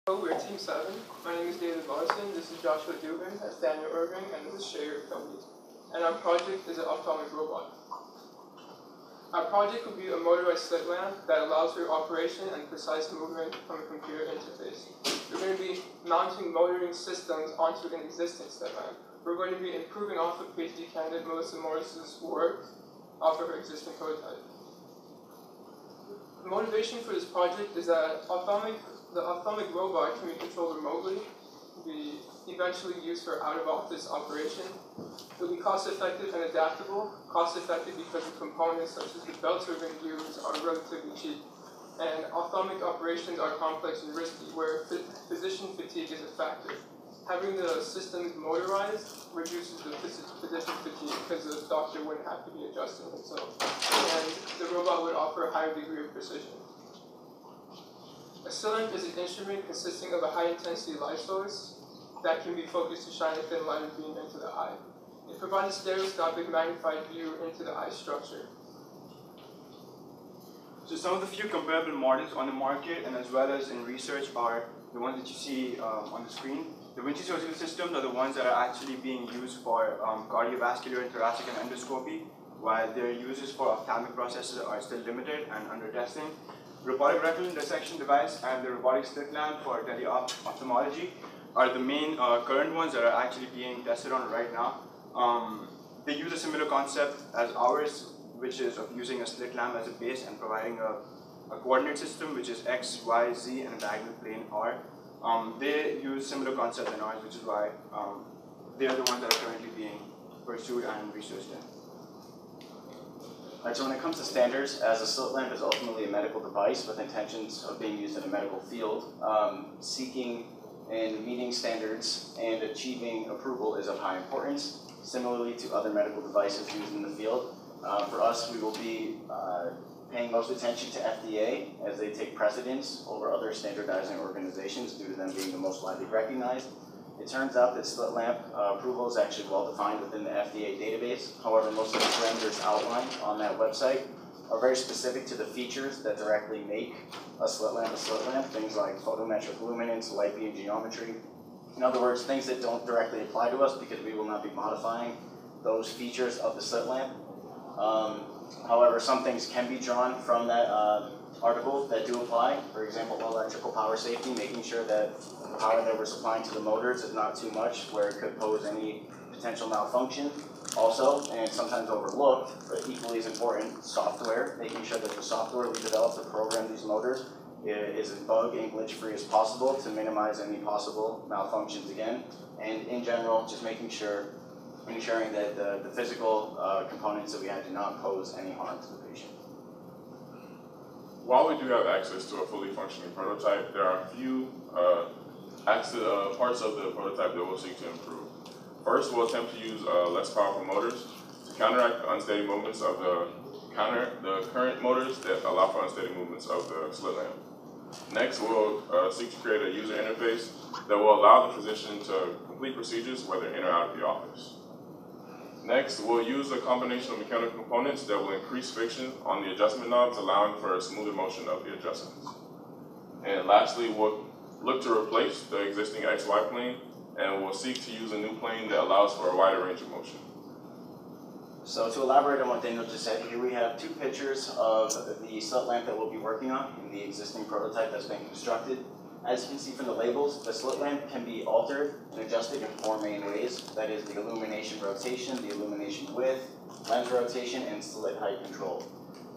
Hello, we're Team 7. My name is Larsson, this is Joshua Dubin, that's Daniel Irving, and this is Shehryar Effendi. And our project is an ophthalmic robot. Our project will be a motorized slit lamp that allows for operation and precise movement from a computer interface. We're going to be mounting motoring systems onto an existing slit lamp. We're going to be improving off of PhD candidate Melissa Morris's work off of her existing prototype. The motivation for this project is that the ophthalmic robot can be controlled remotely, be eventually used for out-of-office operation. It will be cost-effective and adaptable. Cost-effective because the components such as the belts we're going to use are relatively cheap. And ophthalmic operations are complex and risky, where physician fatigue is a factor. Having the systems motorized reduces the physician fatigue because the doctor wouldn't have to be adjusting himself. And the robot would offer a higher degree of precision. A cylinder is an instrument consisting of a high-intensity light source that can be focused to shine a thin light or beam into the eye. It provides a stereoscopic magnified view into the eye structure. So some of the few comparable models on the market and as well as in research are the ones that you see on the screen. The Vinci surgical systems are the ones that are actually being used for cardiovascular and thoracic and endoscopy, while their uses for ophthalmic processes are still limited and under testing. Robotic retinal dissection device and the robotic slit lamp for ophthalmology are the main current ones that are actually being tested on right now. They use a similar concept as ours, which is of using a slit lamp as a base and providing a coordinate system, which is X, Y, Z, and a diagonal plane R. They use similar concepts in ours, which is why they are the ones that are currently being pursued and researched in. Alright, so when it comes to standards, as a slit lamp is ultimately a medical device with intentions of being used in a medical field, seeking and meeting standards and achieving approval is of high importance, similarly to other medical devices used in the field. For us, we will be paying most attention to FDA as they take precedence over other standardizing organizations due to them being the most widely recognized. It turns out that slit lamp approval is actually well defined within the FDA database. However, most of the parameters outlined on that website are very specific to the features that directly make a slit lamp, things like photometric luminance, light beam geometry. In other words, things that don't directly apply to us because we will not be modifying those features of the slit lamp. However, some things can be drawn from that article that do apply. For example, electrical power safety, making sure that the power that we're supplying to the motors is not too much where it could pose any potential malfunction. Also, and sometimes overlooked, but equally as important, software, making sure that the software we develop to program these motors is as bug and glitch free as possible to minimize any possible malfunctions again. And in general, just ensuring that the physical components that we had do not pose any harm to the patient. While we do have access to a fully functioning prototype, there are a few parts of the prototype that we'll seek to improve. First, we'll attempt to use less powerful motors to counteract the unsteady movements of the current motors that allow for unsteady movements of the slit lamp. Next, we'll seek to create a user interface that will allow the physician to complete procedures whether in or out of the office. Next, we'll use a combination of mechanical components that will increase friction on the adjustment knobs, allowing for a smoother motion of the adjustments. And lastly, we'll look to replace the existing XY plane, and we'll seek to use a new plane that allows for a wider range of motion. So to elaborate on what Daniel just said, here we have two pictures of the slit lamp that we'll be working on in the existing prototype that's been constructed. As you can see from the labels, the slit lamp can be altered and adjusted in four main ways. That is the illumination rotation, the illumination width, lens rotation, and slit height control.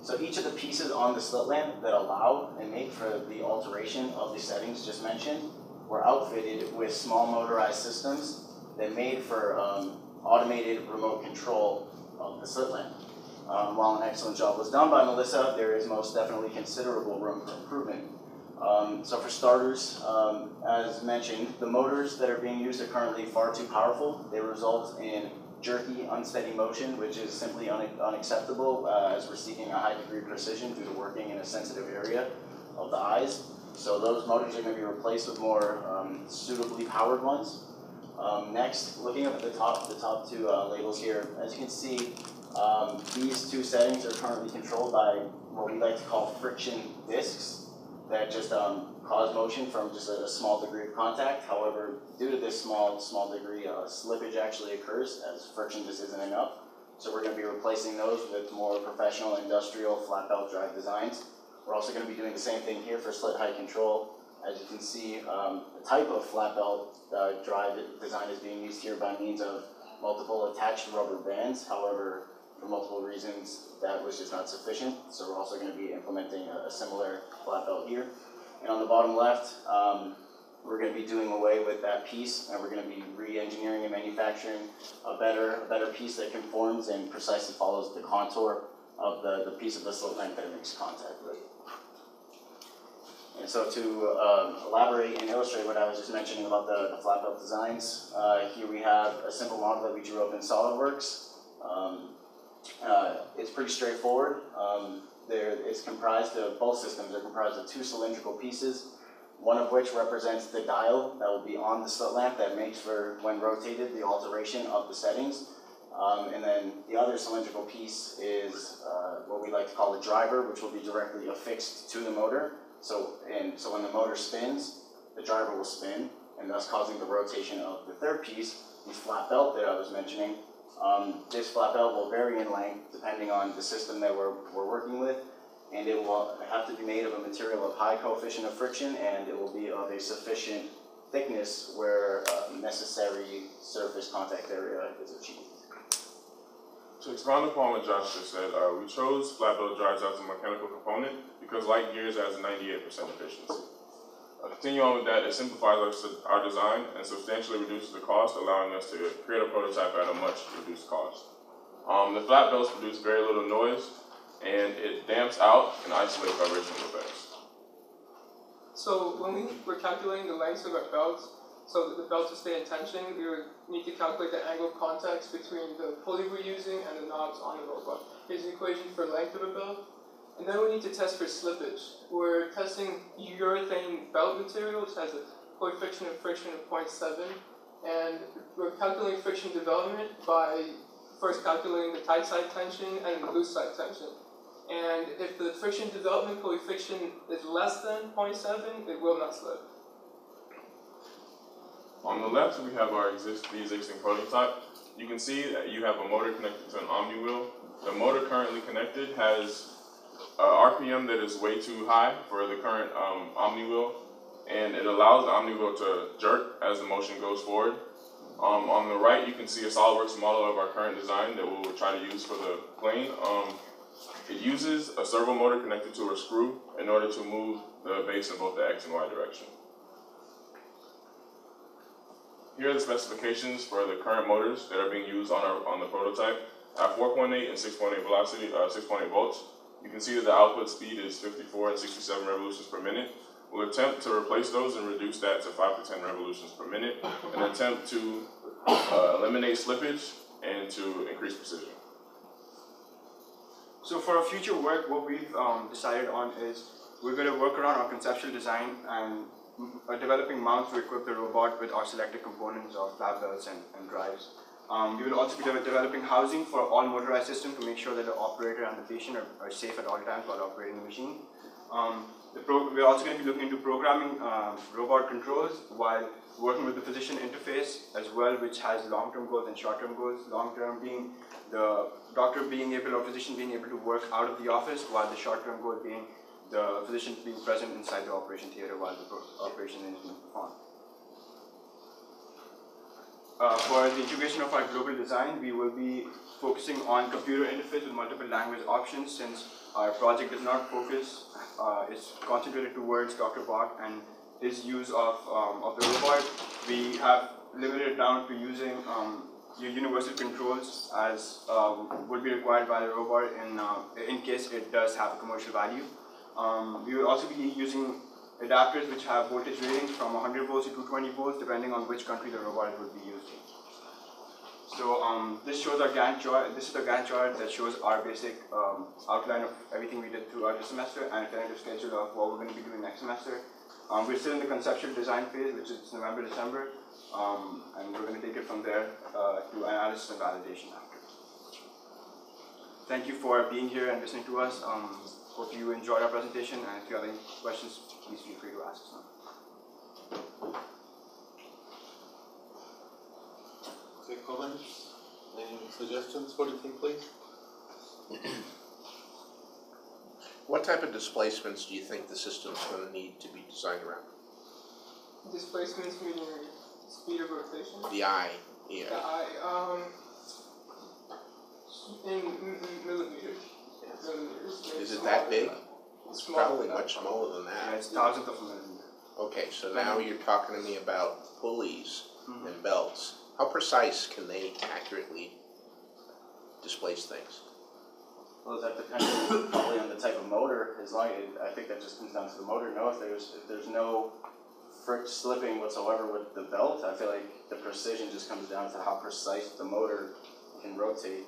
So each of the pieces on the slit lamp that allow and make for the alteration of the settings just mentioned were outfitted with small motorized systems that made for automated remote control of the slit lamp. While an excellent job was done by Melissa, there is most definitely considerable room for improvement. So for starters, as mentioned, the motors that are being used are currently far too powerful. They result in jerky, unsteady motion, which is simply unacceptable as we're seeking a high degree of precision due to working in a sensitive area of the eyes. So those motors are going to be replaced with more suitably powered ones. Next, looking up at the top two labels here, as you can see, these two settings are currently controlled by what we like to call friction discs that just cause motion from just a small degree of contact. However, due to this small degree, slippage actually occurs as friction just isn't enough. So we're going to be replacing those with more professional industrial flat belt drive designs. We're also going to be doing the same thing here for slit height control. As you can see, the type of flat belt drive design is being used here by means of multiple attached rubber bands. However, for multiple reasons, that was just not sufficient. So we're also going to be implementing a similar flat belt here. And on the bottom left, we're going to be doing away with that piece, and we're going to be re-engineering and manufacturing a better piece that conforms and precisely follows the contour of the piece of the slit lamp that it makes contact with. And so to elaborate and illustrate what I was just mentioning about the flat belt designs, here we have a simple model that we drew up in SolidWorks. It's pretty straightforward. It's comprised of, both systems are comprised of two cylindrical pieces, one of which represents the dial that will be on the slit lamp that makes for, when rotated, the alteration of the settings. And then the other cylindrical piece is what we like to call the driver, which will be directly affixed to the motor. So when the motor spins, the driver will spin, and thus causing the rotation of the third piece, the flat belt that I was mentioning. This flat belt will vary in length depending on the system that we're working with, and it will have to be made of a material of high coefficient of friction, and it will be of a sufficient thickness where necessary surface contact area is achieved. To expound upon what Josh just said, we chose flat belt drives as a mechanical component because light gears has 98% efficiency. Continue on with that, it simplifies our design and substantially reduces the cost, allowing us to create a prototype at a much reduced cost. The flat belts produce very little noise, and it damps out and isolates vibration effects. So when we were calculating the lengths of our belts, so that the belt to stay in tension, we would need to calculate the angle of contact between the pulley we're using and the knobs on the robot. Here's the equation for length of a belt. And then we need to test for slippage. We're testing urethane belt material, which has a coefficient of friction of 0.7. And we're calculating friction development by first calculating the tight side tension and the loose side tension. And if the friction development coefficient is less than 0.7, it will not slip. On the left, we have the existing prototype. You can see that you have a motor connected to an Omni wheel. The motor currently connected has RPM that is way too high for the current Omni wheel, and it allows the Omni wheel to jerk as the motion goes forward. On the right, you can see a SolidWorks model of our current design that we'll try to use for the plane. It uses a servo motor connected to a screw in order to move the base in both the X and Y direction. Here are the specifications for the current motors that are being used on the prototype. At 4.8 and 6.8 velocity, 6.8 volts, you can see that the output speed is 54 and 67 revolutions per minute. We'll attempt to replace those and reduce that to 5 to 10 revolutions per minute, and attempt to eliminate slippage and to increase precision. So for our future work, what we've decided on is we're going to work around our conceptual design and developing mounts to equip the robot with our selected components of flat belts and drives. We will also be developing housing for all motorized systems to make sure that the operator and the patient are safe at all times while operating the machine. We're also going to be looking into programming robot controls while working with the physician interface as well, which has long-term goals and short-term goals. Long-term being the doctor being able or physician being able to work out of the office, while the short-term goal being the physician being present inside the operation theater while the operation is being performed. For the integration of our global design, we will be focusing on computer interface with multiple language options, since our project does not focus, it's concentrated towards Dr. Bach and his use of the robot. We have limited down to using universal controls as would be required by the robot in case it does have a commercial value. We will also be using adapters which have voltage ratings from 100 volts to 220 volts depending on which country the robot would be used in. So this shows our Gantt chart. This is the Gantt chart that shows our basic outline of everything we did throughout the semester and a tentative schedule of what we're going to be doing next semester. We're still in the conceptual design phase, which is November, December, and we're going to take it from there to analysis and validation after. Thank you for being here and listening to us. Hope you enjoyed our presentation, and if you have any questions, please feel free to ask some. Okay, comments? Any suggestions for the team, please? What type of displacements do you think the system's going to need to be designed around? Displacements meaning speed of rotation. The eye, The yeah. eye, in millimeters. Is it that big? It's Smaller probably than that. much smaller than Yeah, that. it's thousands of millimeters. Okay, so now you're talking to me about pulleys and belts. How precise can they accurately displace things? Well, that depends probably on the type of motor. As long as I think that just comes down to the motor. No, if there's no slipping whatsoever with the belt, I feel like the precision just comes down to how precise the motor can rotate.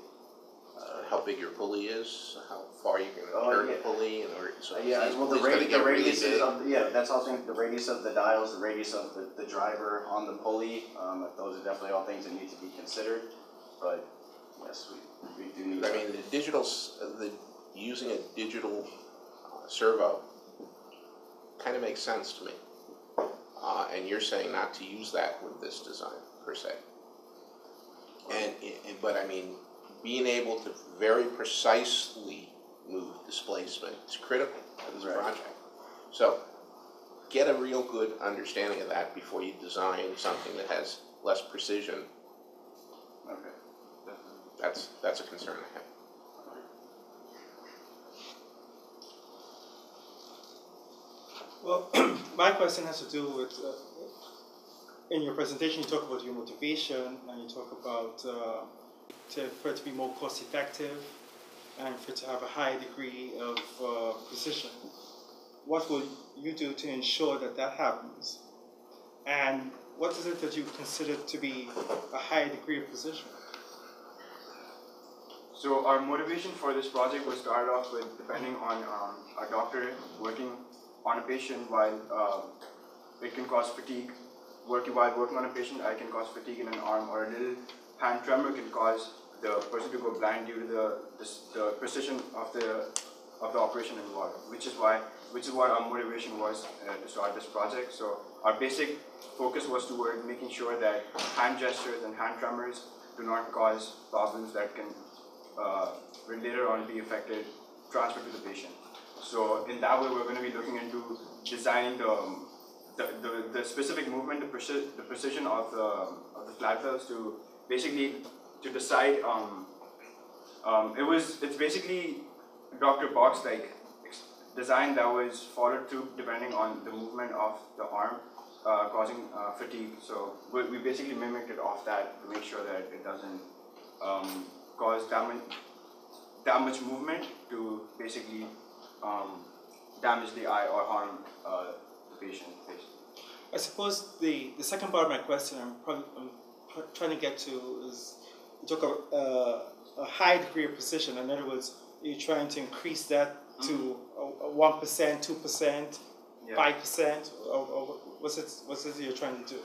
How big your pulley is, how far you can Oh, turn yeah. the pulley, and so Yeah, these well, the pulleys gotta get really radius big. that's also the radius of the dials, the radius of the driver on the pulley. Those are definitely all things that need to be considered. But yes, we do need. I mean, using a digital servo kind of makes sense to me. And you're saying not to use that with this design per se. But I mean, being able to very precisely move displacement is critical to this Right. project. So get a real good understanding of that before you design something that has less precision. Okay. That's a concern I have. Well, my question has to do with, in your presentation you talk about your motivation and you talk about for it to be more cost effective and for it to have a high degree of precision. What will you do to ensure that that happens? And what is it that you consider to be a high degree of precision? So our motivation for this project was started off with depending on a doctor working on a patient while it can cause fatigue. While working on a patient, I can cause fatigue in an arm, or a little hand tremor can cause the person to go blind due to the precision of the operation involved. Which is what our motivation was to start this project. So our basic focus was toward making sure that hand gestures and hand tremors do not cause problems that can later on be transferred to the patient. So in that way, we're going to be looking into designing the specific movement, the precision of the Flaglers to basically to decide. It's basically Dr. Box like design that was followed through depending on the movement of the arm, causing fatigue. So we basically mimicked it off that to make sure that it doesn't cause that much movement to basically damage the eye or harm the patient. I suppose the second part of my question I'm trying to get to is you talk about a high degree of precision. In other words, you're trying to increase that to 1%, 2%, 5%, or what's it you're trying to do?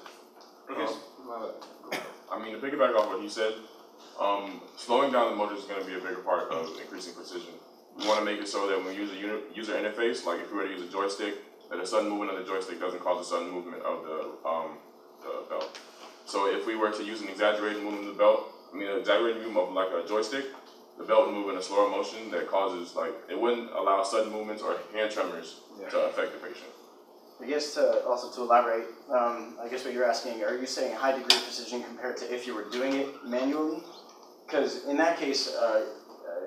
I mean, to piggyback off what he said, slowing down the motor is going to be a bigger part of increasing precision. We want to make it so that when we use a user interface, like if we were to use a joystick, that a sudden movement of the joystick doesn't cause a sudden movement of the belt. So if we were to use an exaggerated movement of the belt, an exaggerated movement of like a joystick, the belt would move in a slower motion that causes it wouldn't allow sudden movements or hand tremors to affect the patient. I guess to elaborate, I guess what you're asking, are you saying high degree of precision compared to if you were doing it manually? Because in that case,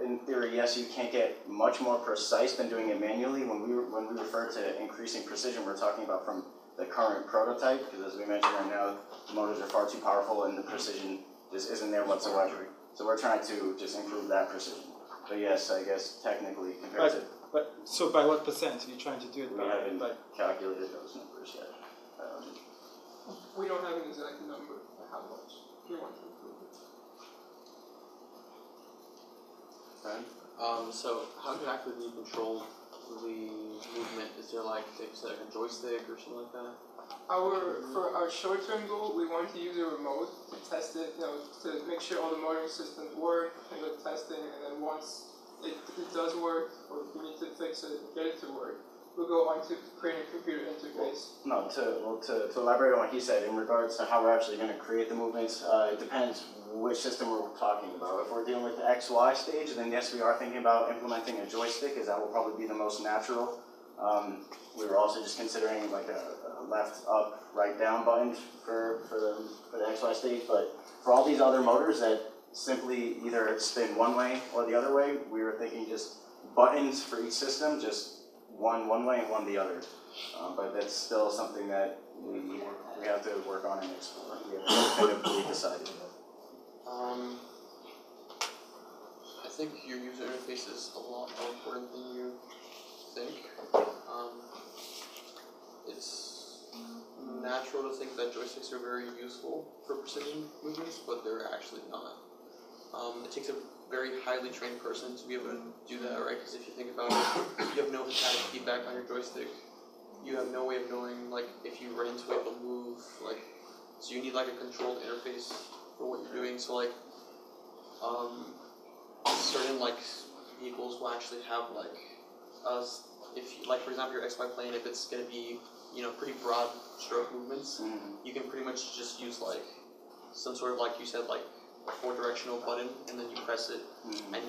in theory, yes, you can't get much more precise than doing it manually. When we refer to increasing precision, we're talking about from the current prototype, because as we mentioned right now, the motors are far too powerful and the precision just isn't there whatsoever. So we're trying to just improve that precision. But yes, I guess technically compared to... So by what percent are you trying to do it We by? haven't calculated those numbers yet. We don't have an exact number for how much we want to improve it. So how exactly do you control the movement? Is there like a joystick or something like that? For our short-term goal, we want to use a remote to test it, to make sure all the motoring systems work and the testing, and then once it does work, or if we need to fix it, get it to work, we'll go on to create a computer interface. No, to elaborate on what he said in regards to how we're actually going to create the movements, it depends which system we're talking about. If we're dealing with the XY stage, then yes, we are thinking about implementing a joystick, as that will probably be the most natural. We were also just considering like a left, up, right, down button for the XY stage, but for all these other motors that simply either spin one way or the other way, we were thinking just buttons for each system, just one way and one the other. But that's still something that we have to work on and explore. We haven't definitively decided. I think your user interface is a lot more important than you think. It's natural to think that joysticks are very useful for precision movements, but they're actually not. It takes a very highly trained person to be able to do that, right? Because if you think about it, you have no haptic feedback on your joystick. You have no way of knowing, like, if you run into it, it'll move, like, so you need, like, a controlled interface for what you're doing. So, like, certain, like, vehicles will actually have, like, if you, like, for example, your XY plane, if it's going to be, you know, pretty broad stroke movements, you can pretty much just use, like, some sort of, like you said, like, a 4-directional button, and then you press it, and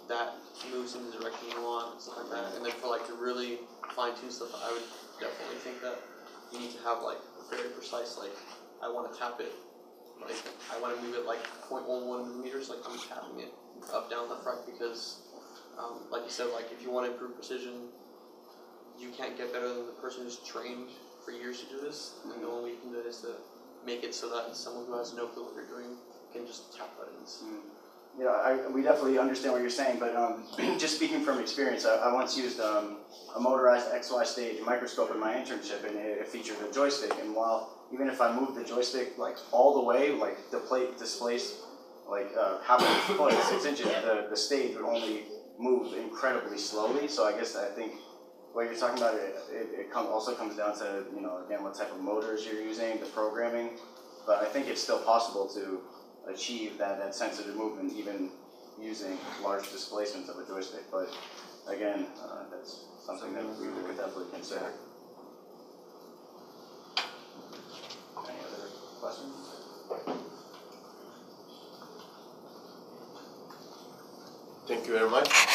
that moves in the direction you want, and stuff like that. And then for, like, to really fine-tune stuff, I would definitely think that you need to have, like, very precise, like, I want to tap it, like, I want to move it, like, 0.11 millimeters, like, I'm tapping it up, down, left, right, because, like you said, like, if you want to improve precision, you can't get better than the person who's trained for years to do this, and the only way you can do it is to make it so that someone who has no clue what you're doing can just tap buttons. Yeah, we definitely understand what you're saying, but just speaking from experience, I once used a motorized XY stage microscope in my internship, and it featured a joystick. And while even if I moved the joystick like all the way, like the plate displaced like half a foot, 6 inches, the stage would only move incredibly slowly. So I think what you're talking about, it also comes down to, you know, again, what type of motors you're using, the programming. But I think it's still possible to achieve that sensitive movement even using large displacements of a joystick. But again, that's something that we could definitely consider. Any other questions? Thank you very much.